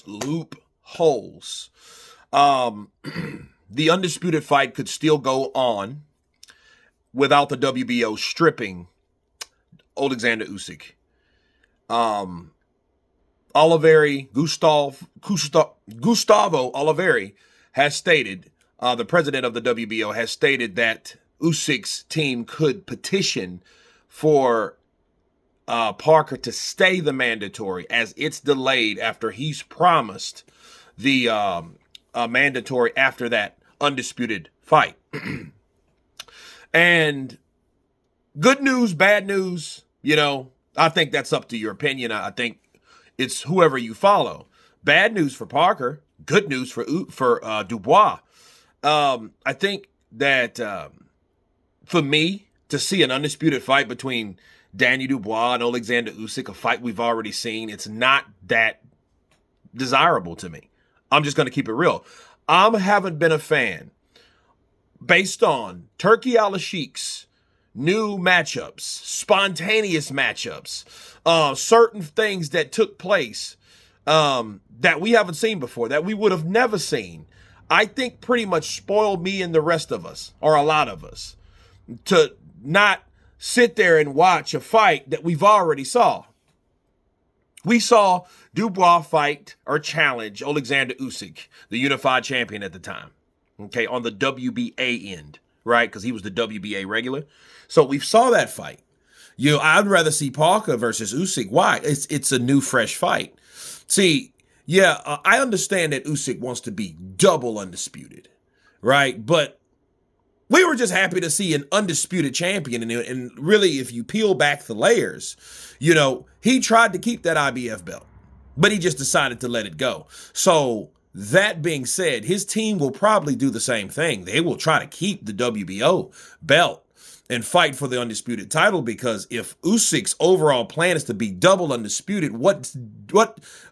loopholes. The Undisputed fight could still go on without the WBO stripping Oleksandr Usyk. Gustavo Oliveira has stated, the president of the WBO has stated that Usyk's team could petition for Parker to stay the mandatory as it's delayed after he's promised the mandatory after that Undisputed fight. And good news, bad news, I think that's up to your opinion. I think it's whoever you follow. Bad news for Parker, good news for Dubois. I think that for me to see an undisputed fight between Daniel Dubois and Oleksandr Usyk, a fight we've already seen, it's not that desirable to me. I'm just going to keep it real. I haven't been a fan based on Turki Al-Sheikh's new matchups, spontaneous matchups, certain things that took place that we haven't seen before, that we would have never seen. I think pretty much spoiled me and the rest of us, or a lot of us, to not sit there and watch a fight that we've already saw. We saw Dubois fight or challenge Oleksandr Usyk, the unified champion at the time, okay, on the WBA end, right? Because he was the WBA regular. So we saw that fight. I'd rather see Parker versus Usyk. Why? It's a new, fresh fight. See, I understand that Usyk wants to be double undisputed, right? But we were just happy to see an undisputed champion. And really, if you peel back the layers, he tried to keep that IBF belt, but he just decided to let it go. So that being said, his team will probably do the same thing. They will try to keep the WBO belt and fight for the undisputed title, because if Usyk's overall plan is to be double undisputed, what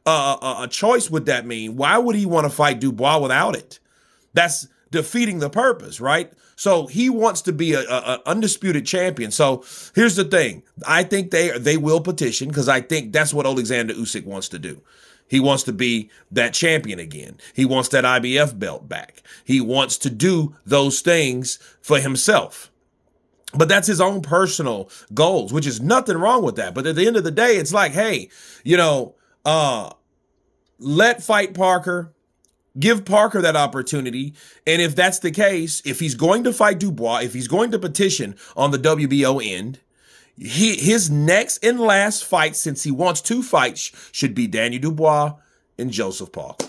a choice would that mean? Why would he want to fight Dubois without it? That's defeating the purpose, right? So he wants to be a undisputed champion. So here's the thing. I think they will petition, because I think that's what Oleksandr Usyk wants to do. He wants to be that champion again. He wants that IBF belt back. He wants to do those things for himself. But that's his own personal goals, which is nothing wrong with that. But at the end of the day, it's like, hey, let fight Parker. Give Parker that opportunity. And if that's the case, if he's going to fight Dubois, if he's going to petition on the WBO end, his next and last fight, since he wants two fights, should be Daniel Dubois and Joseph Parker.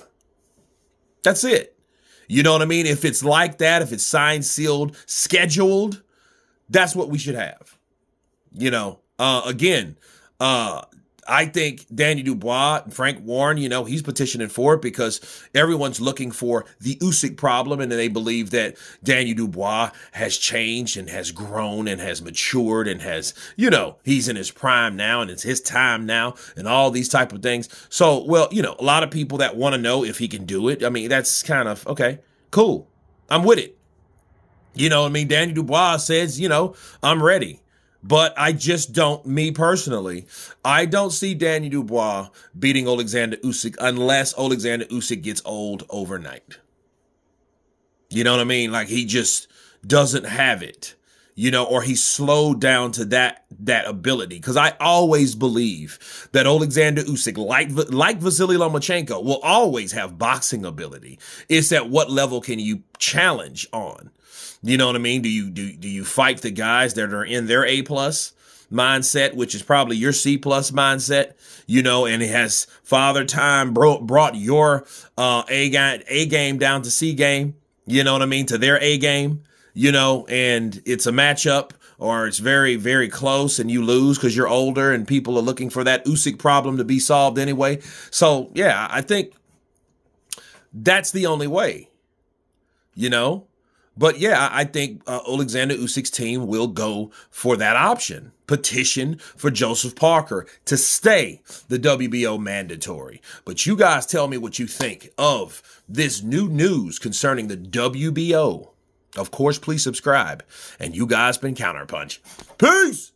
That's it. You know what I mean? If it's like that, if it's signed, sealed, scheduled, that's what we should have. I think Daniel Dubois and Frank Warren, he's petitioning for it because everyone's looking for the Usyk problem, and they believe that Daniel Dubois has changed and has grown and has matured and has, he's in his prime now and it's his time now and all these type of things. So, a lot of people that want to know if he can do it. I mean, that's kind of, okay, cool. I'm with it. Daniel Dubois says, I'm ready. But I just don't, me personally, I don't see Daniel Dubois beating Oleksandr Usyk unless Oleksandr Usyk gets old overnight. You know what I mean? Like, he just doesn't have it, or he's slowed down to that ability. Because I always believe that Oleksandr Usyk, like Vasily Lomachenko, will always have boxing ability. It's at what level can you challenge on? You know what I mean? Do you fight the guys that are in their A+ mindset, which is probably your C+ mindset, and it has Father Time brought your A game down to C game, you know what I mean, to their A game, and it's a matchup, or it's very, very close and you lose because you're older and people are looking for that Usyk problem to be solved anyway. So, yeah, I think that's the only way, But yeah, I think Oleksandr Usyk's team will go for that option. Petition for Joseph Parker to stay the WBO mandatory. But you guys tell me what you think of this new news concerning the WBO. Of course, please subscribe. And you guys been Counterpunch. Peace!